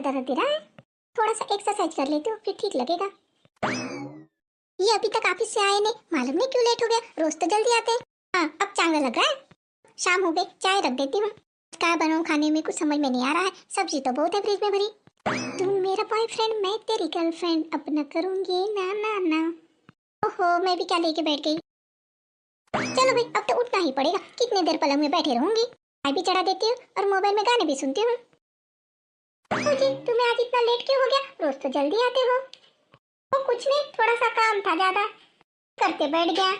दर्द दे रहा है। थोड़ा सा एक्सरसाइज कर लेती हूँ फिर ठीक लगेगा। ये अभी तक ऑफिस से आए नहीं, मालूम नहीं क्यों लेट हो गया। रोज तो जल्दी आते हैं। हाँ अब चांगला लग रहा है। शाम हो गई, चाय रख देती हूँ। क्या बनाऊँ खाने में कुछ समझ में नहीं आ रहा है। सब्जी तो बहुत है फ्रिज में भरी। तुम मेरा बॉयफ्रेंड मैं तेरी गर्लफ्रेंड, अपना करूंगी ना ना ना। ओहो मैं भी क्या लेके बैठ गई। चलो भाई अब तो उठना ही पड़ेगा, कितनी देर पलंग में बैठे रहूंगी। चाय भी चढ़ा देती हूँ और मोबाइल में गाने भी सुनती हूँ। जी तुम्हें आज इतना लेट क्यों हो गया? रोज तो जल्दी आते हो। वो कुछ नहीं, थोड़ा सा काम था ज्यादा, करते बैठ गया।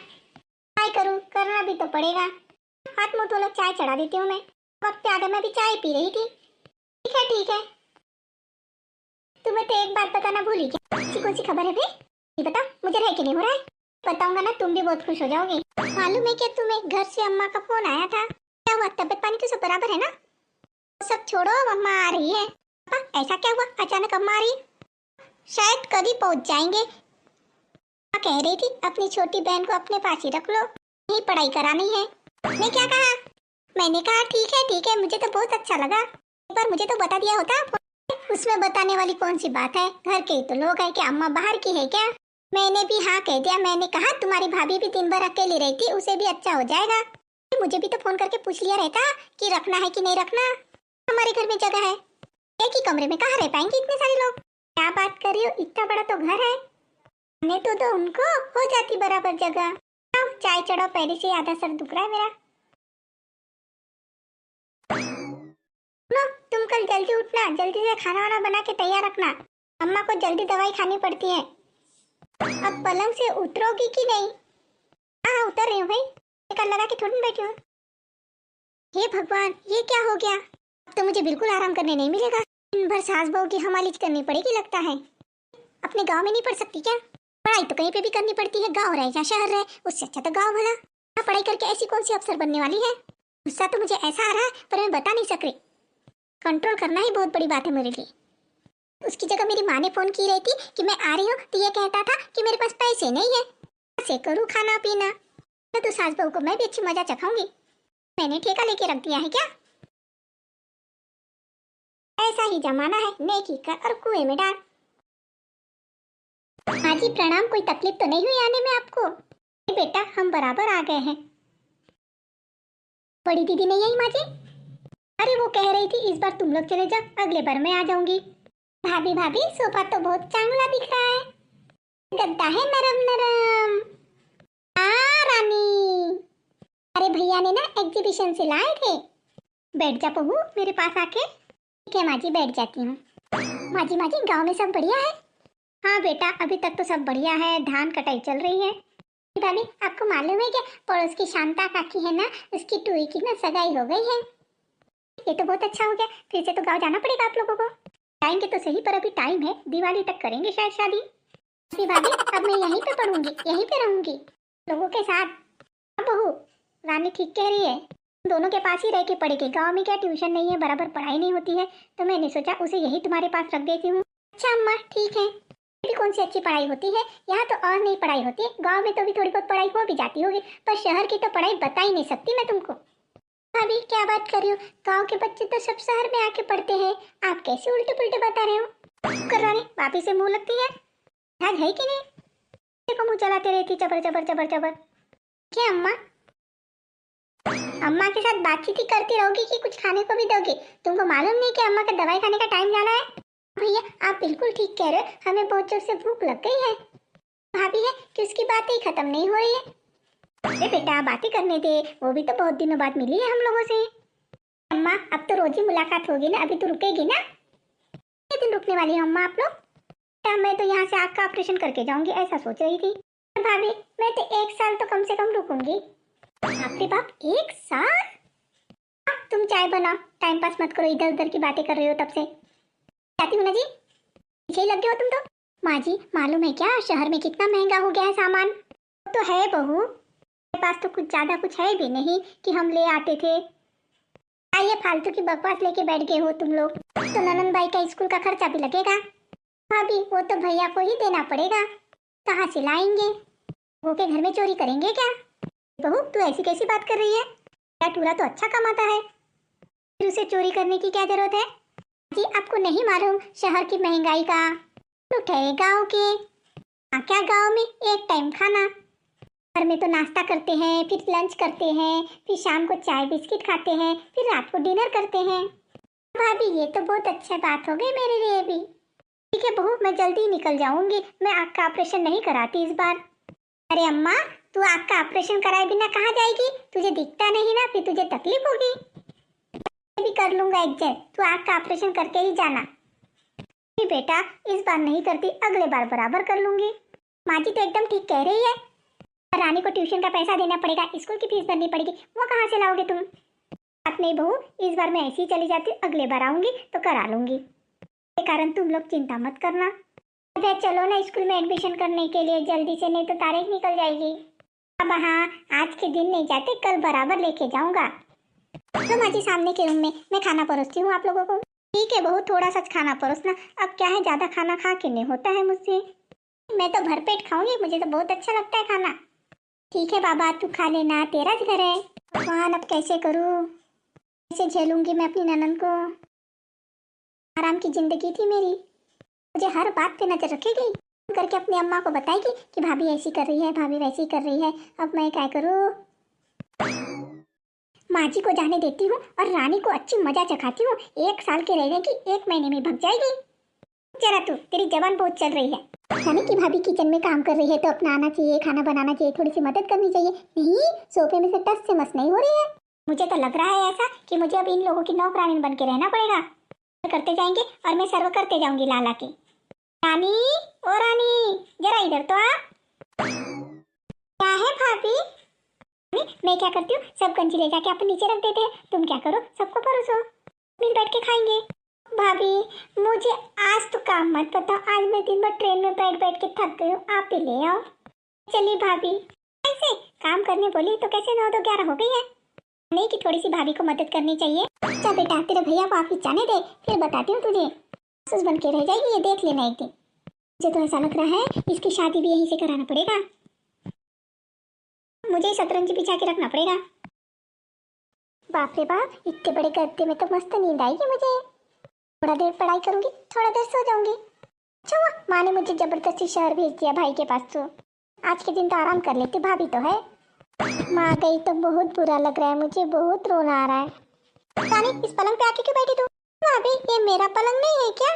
काय करूँ, करना भी तो पड़ेगा। हाथ मुंह धो लो, चाय चढ़ा देती हूँ मैं। वक्त पे आधे मैं भी चाय पी रही थी। ठीक है ठीक है। तुम्हें तो एक बात बताना भूल ही गया। कौन सी खबर है भाई? ये बता, मुझे रह के नहीं हो रहा है। बताऊंगा ना तुम भी बहुत खुश हो जाओगे। मालूम है क्या तुम्हें, घर से अम्मा का फोन आया था। क्या हुआ, तबियत पानी तो सब बराबर है ना? सब छोड़ो, अम्मा आ रही है। पापा ऐसा क्या हुआ, अचानक अम्मा आ रही? शायद कल ही पहुंच जाएंगे। कह रही थी अपनी छोटी बहन को अपने पास ही रख लो, यही पढ़ाई करानी है। ने क्या कहा? मैंने कहा ठीक है, मुझे तो बहुत अच्छा लगा। एक बार मुझे तो बता दिया होता। उसमें बताने वाली कौन सी बात है, घर के ही तो लोग हैं। क्या अम्मा बाहर की है क्या? मैंने भी हाँ कह दिया। मैंने कहा तुम्हारी भाभी भी दिन भर अकेली रहती, उसे भी अच्छा हो जाएगा। मुझे भी तो फोन करके पूछ लिया रहता कि रखना है कि नहीं रखना। हमारे घर में जगह है, एक ही कमरे में कहाँ रह पाएंगे इतने सारे लोग। क्या बात कर रही हो, इतना बड़ा तो घर है। नहीं तो उनको हो जाती बराबर जगह। चाय चढ़ाओ, पहले से आधा सर दुख रहा है मेरा। नो, तुम कल जल्दी उठना, जल्दी से खाना वाना बना के तैयार रखना। अम्मा को जल्दी दवाई खानी पड़ती है। अब पलंग से उतरोगी कि नहीं? हाँ उतर रही हूँ भाई, कल लगा के थोड़ी बैठी हूँ। हे भगवान ये क्या हो गया, अब तो मुझे बिल्कुल आराम करने नहीं मिलेगा। दिन भर सास बहू की हमालिज करनी पड़ेगी लगता है। अपने गांव में नहीं पढ़ सकती क्या? पढ़ाई तो कहीं पे भी करनी पड़ती है, गांव रहे या शहर रहे, उससे अच्छा तो गांव भला। पढ़ाई करके ऐसी कौन सी अफसर बनने वाली है? गुस्सा तो मुझे ऐसा आ रहा है पर मैं बता नहीं सक रही। कंट्रोल करना ही बहुत बड़ी बात है मेरे लिए। उसकी जगह मेरी माँ ने फोन की रहती कि मैं आ रही हूँ तो ये कहता था कि मेरे पास पैसे नहीं है, कैसे करूँ खाना पीना। तो सास बहू को मैं भी अच्छी मजा चखाऊंगी। मैंने ठेका लेके रख दिया है क्या? ऐसा ही जमाना है, नेकी कर और कुएं में डाल। हाँ जी प्रणाम, कोई तकलीफ तो नहीं हुई आने में आपको? बेटा हम बराबर आ गए हैं। बड़ी दीदी नहीं आई माँ जी? अरे वो कह रही थी इस बार तुम लोग चले जाओ, अगले बार मैं आ जाऊंगी। भाभी भाभी सोफा तो बहुत चांगला दिख रहा है, गद्दा है नरम नरम। हाँ रानी, अरे भैया ने ना एग्जीबिशन से लाए थे। बैठ जा बहू मेरे पास आके। ठीक है माँ जी बैठ जाती हूँ। माँ जी गाँव में सब बढ़िया है? हाँ बेटा अभी तक तो सब बढ़िया है, धान कटाई चल रही है। भाभी आपको मालूम है क्या, पड़ोस की शांता काकी है ना, उसकी टूई की ना सगाई हो गई है। ये तो बहुत अच्छा हो गया, फिर से तो गांव जाना पड़ेगा आप लोगों को। जाएंगे तो सही पर अभी टाइम है, दिवाली तक करेंगे शायद शादी। भाभी अब मैं यहीं पे पढ़ूंगी, यहीं पे रहूंगी लोगों के साथ। अब बहू रानी ठीक कह रही है, दोनों के पास ही रह के पढ़ेगी। गाँव में क्या ट्यूशन नहीं है, बराबर पढ़ाई नहीं होती है, तो मैंने सोचा उसे यही तुम्हारे पास रख देती हूँ। अच्छा अम्मा ठीक है, भी कौन सी अच्छी पढ़ाई होती है, यहाँ तो और नहीं पढ़ाई होती है। गांव में तो भी थोड़ी बहुत पढ़ाई हो भी जाती होगी, पर शहर की तो पढ़ाई बता ही नहीं सकती मैं तुमको। भाभी क्या बात कर रही हो, गांव के बच्चे तो सब शहर में आके पढ़ते हैं, आप कैसे उल्टे पुल्टे बता रहे हो? कर रही वापी से मुंह लगती है, ध्यान है कि नहीं? देखो मुंह चलाते रहती जबर जबर जबर जबर। क्या अम्मा, अम्मा के साथ बातचीत ही करती रहोगी कि कुछ खाने को भी दोगे? तुमको मालूम नहीं कि अम्मा का दवाई खाने का टाइम जाना है? भैया आप बिल्कुल ठीक कह रहे हो, हमें बहुत जोर से भूख लग गई है। भाभी है कि उसकी बातें ही खत्म नहीं हो रही है। अरे बेटा बातें करने दे, वो भी तो बहुत दिनों बाद मिली है हम लोगों से। अम्मा अब तो रोज ही मुलाकात होगी ना, अभी तो रुकेगी ना? कितने दिन रुकने वाली है अम्मा आप लोग? मैं तो यहाँ से आँख का ऑपरेशन करके जाऊंगी ऐसा सोच रही थी। भाभी मैं तो 1 साल तो कम से कम रुकूंगी। बाप रे बाप 1 साल? तुम चाय बनाओ, टाइम पास मत करो, इधर उधर की बातें कर रहे हो तब से। जाती हूँ ना जी, पीछे ही लग गए हो तुम तो। माँ जी मालूम है क्या, शहर में कितना महंगा हो गया है सामान। तो है बहू, मेरे पास तो कुछ ज्यादा कुछ है भी नहीं कि हम ले आते थे। आइए फालतू की बकवास लेके बैठ गए हो तुम लोग। तो ननन भाई का स्कूल का खर्चा भी लगेगा। भाभी वो तो भैया को ही देना पड़ेगा, कहाँ से लाएंगे? वो के घर में चोरी करेंगे क्या? बहू तू ऐसी कैसी बात कर रही है? क्या टूरा तो अच्छा कमाता है, फिर उसे चोरी करने की क्या जरूरत है? जी आपको नहीं मालूम शहर की महंगाई का? लोग ठहरे गाँव के, क्या गाँव में एक टाइम खाना, घर में तो नाश्ता करते हैं, फिर लंच करते हैं, फिर शाम को चाय बिस्किट खाते हैं, फिर रात को डिनर करते हैं। भाभी ये तो बहुत अच्छा बात हो गई मेरे लिए भी। ठीक है बहू, मैं जल्दी ही निकल जाऊंगी। मैं आँख का ऑपरेशन नहीं कराती इस बार। अरे अम्मा, तू आँख का ऑपरेशन कराए बिना कहाँ जाएगी? तुझे दिखता नहीं ना, फिर तुझे तकलीफ होगी। मैं भी कर लूंगा एडजस्ट, तू आँख का ऑपरेशन करके ही जाना। नहीं बेटा, इस बार नहीं करती, अगले बार बराबर कर लूंगी। माँ जी तो एकदम ठीक कह रही है। रानी को ट्यूशन का पैसा देना पड़ेगा, स्कूल की फीस भरनी पड़ेगी, वो कहाँ से लाओगे तुम? बात नहीं बहू, इस बार मैं ऐसी ही चली जाती, अगले बार आऊंगी तो करा लूंगी। के कारण तुम लोग चिंता मत करना। अच्छा चलो ना स्कूल में एडमिशन करने के लिए जल्दी से, नहीं तो तारीख निकल जाएगी। अब हाँ, आज के दिन नहीं जाते, कल बराबर लेके जाऊंगा। तो माँ जी सामने के रूम में मैं खाना परोसती हूँ आप लोगों को। ठीक है बहू, थोड़ा सा खाना परोसना। अब क्या है, ज्यादा खाना खा के नहीं होता है मुझसे। मैं तो भरपेट खाऊंगी, मुझे तो बहुत अच्छा लगता है खाना। ठीक है बाबा, तू खा लेना, तेरा घर है। भगवान अब कैसे करूँ, कैसे झेलूंगी मैं अपनी ननद को? आराम की जिंदगी थी मेरी, मुझे हर बात पे नजर रखेगी, करके अपनी अम्मा को बताएगी कि भाभी ऐसी कर रही है, भाभी वैसी कर रही है। अब मैं क्या करूँ? माँ जी को जाने देती हूँ और रानी को अच्छी मजा चखाती हूँ। 1 साल के रहने की 1 महीने में भग जाएगी। जरा तू, तेरी जबान बहुत चल रही है। रानी की भाभी किचन में काम कर रही है तो अपना आना चाहिए, खाना बनाना चाहिए, थोड़ी सी मदद करनी चाहिए। नहीं, सोफे में से टस से मस नहीं हो रही है। मुझे तो लग रहा है ऐसा कि मुझे अब इन लोगों की नौकरानी बन के रहना पड़ेगा। करते जाएंगे और मैं सर्व करते जाऊंगी लाला के। रानी, ओ रानी, जरा इधर तो आ। क्या है भाभी? मैं क्या करती हूँ, सब गंजी ले जाके आप नीचे रख देते हैं, तुम क्या करो, सबको परोसो, मिल बैठ के खाएंगे। भाभी मुझे आज तो काम मत बताओ, आज मैं दिन भर ट्रेन में बैठ बैठ के थक गई हूँ, आप ही ले आओ। चलिए भाभी। ऐसे काम करने बोली तो कैसे 9 तो 11 हो गई है। नहीं कि थोड़ी सी भाभी को मदद करनी चाहिए। अच्छा बेटा, तेरे भैया को ऑफिस जाने दे, फिर बताती हूँ तुझे। सास बन के रह जाएगी, ये देख लेना एक दिन। मुझे तो ऐसा लग रहा है इसकी शादी भी यहीं से कराना पड़ेगा, मुझे शतरंज बिछा के रखना पड़ेगा। बाप रे बाप, इतने बड़े गद्दे में तो मस्त नींद आएगी मुझे। थोड़ा देर पढ़ाई करूंगी, थोड़ा देर सो जाऊंगी। अच्छा हुआ माँ ने मुझे जबरदस्ती शहर भेज दिया भाई के पास, तो आज के दिन तो आराम कर लेती, भाभी तो है। माँ गई तो बहुत बुरा लग रहा है मुझे, बहुत रोना आ रहा है। रानी, इस पलंग पे आके क्यों बैठी तू? भाभी ये मेरा पलंग नहीं है क्या?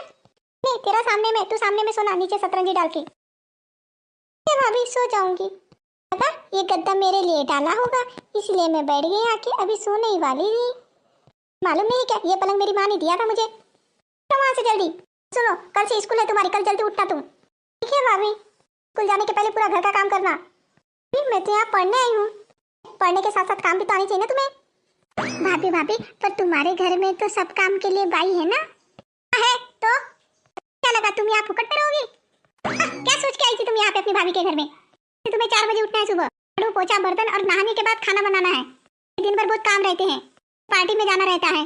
नहीं, तेरा सामने में, तू सामने में सोना, नीचे शतरंजी डाल के। भाभी सो जाऊंगी। पता, ये गद्दा मेरे लिए डाला होगा, इसलिए मैं बैठ गई आके, अभी सोने ही वाली थी। मालूम नहीं क्या, ये पलंग मेरी माँ ने दिया था मुझे। तो वहाँ से जल्दी सुनो, कल से स्कूल है तुम्हारी, कल जल्दी उठना तुम। ठीक है भाभी, स्कूल जाने के पहले पूरा घर का काम करना। मैं तो यहाँ पढ़ने आई हूँ, पढ़ने के साथ साथ काम भी तो आनी चाहिए ना तुम्हें। भाभी भाभी, पर तुम्हारे घर में तो सब काम के लिए बाई है ना? है तो क्या लगा तुम यहाँ फुकट पे रहोगी? क्या सोच के आई थी तुम यहाँ पे अपनी भाभी के घर में? तुम्हें 4 बजे उठना है सुबह, झाड़ू पोछा बर्तन और नहाने के बाद खाना बनाना है। दिन भर बहुत काम रहते हैं, पार्टी में जाना रहता है।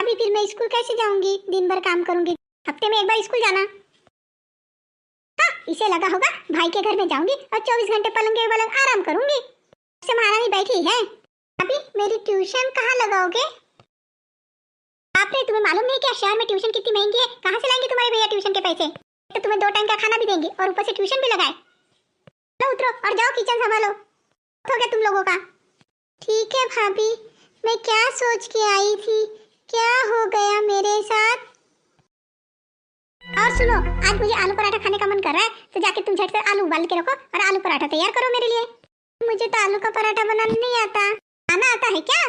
अभी फिर मैं स्कूल कैसे जाऊंगी, दिन भर काम करूंगी। हफ्ते में 1 बार स्कूल जाना। हाँ, इसे लगा होगा भाई के घर में जाऊंगी और 24 घंटे पलंग के पलंग आराम करूंगी। से महारानी बैठी है। अभी मेरी ट्यूशन कहाँ लगाओगे? आपने, तुम्हें मालूम नहीं क्या शहर में ट्यूशन कितनी महंगी है? कहाँ से लाएंगे तुम्हारे भैया ट्यूशन के पैसे? तो तुम्हें 2 टाइम का खाना भी देंगे और ऊपर से ट्यूशन भी लगाए। लो उतरो और जाओ किचन संभालो, हो गया तुम लोगों का। ठीक है भाभी, मैं क्या सोच के आई थी, क्या हो गया मेरे साथ? और सुनो, आज मुझे आलू पराठा खाने का मन कर रहा है, तो जाके तुम झट से आलू उबाल के रखो और आलू पराठा तैयार करो मेरे लिए। मुझे तो आलू का पराठा बनाना नहीं आता। खाना आता है क्या?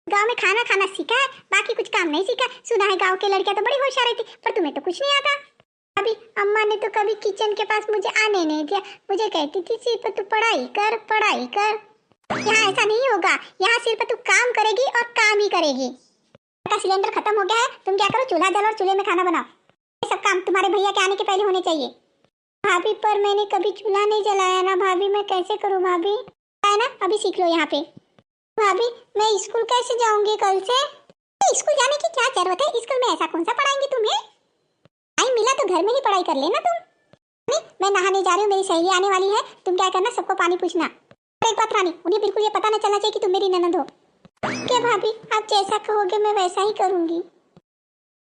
गांव में खाना खाना सीखा है, बाकी कुछ काम नहीं सीखा। सुना है गांव की लड़कियां तो बड़ी होशियार रहती, पर तुम्हें तो कुछ नहीं आता। अभी अम्मा ने तो कभी किचन के पास मुझे आने नहीं दिया, मुझे कहती थी सिर्फ तू पढ़ाई कर, पढ़ाई कर। यहाँ ऐसा नहीं होगा, यहाँ सिर्फ तू काम करेगी और काम ही करेगी। का सिलेंडर खत्म हो गया है, तुम क्या करो, चूल्हा जलाओ और चूल्हे में खाना बनाओ। ये सब काम तुम्हारे भैया के आने के पहले होने चाहिए। भाभी पर मैंने कभी चूल्हा नहीं जलाया ना भाभी, मैं कैसे करूँ भाभी? है ना, अभी सीख लो यहाँ पे। भाभी मैं स्कूल कैसे जाऊंगी कल से? स्कूल जाने की क्या जरूरत है, स्कूल में ऐसा कौन सा पढ़ाएंगे तुम्हें? टाइम मिला तो घर में ही पढ़ाई कर लेना तुम। मैं नहाने जा रही हूँ, मेरी सहेली आने वाली है, तुम क्या करना, सबको पानी पूछना। और एक बात रानी, उन्हें बिल्कुल ये पता न चलना चाहिए कि तुम मेरी ननद हो। क्या भाभी, आप जैसा कहोगे मैं वैसा ही करूंगी।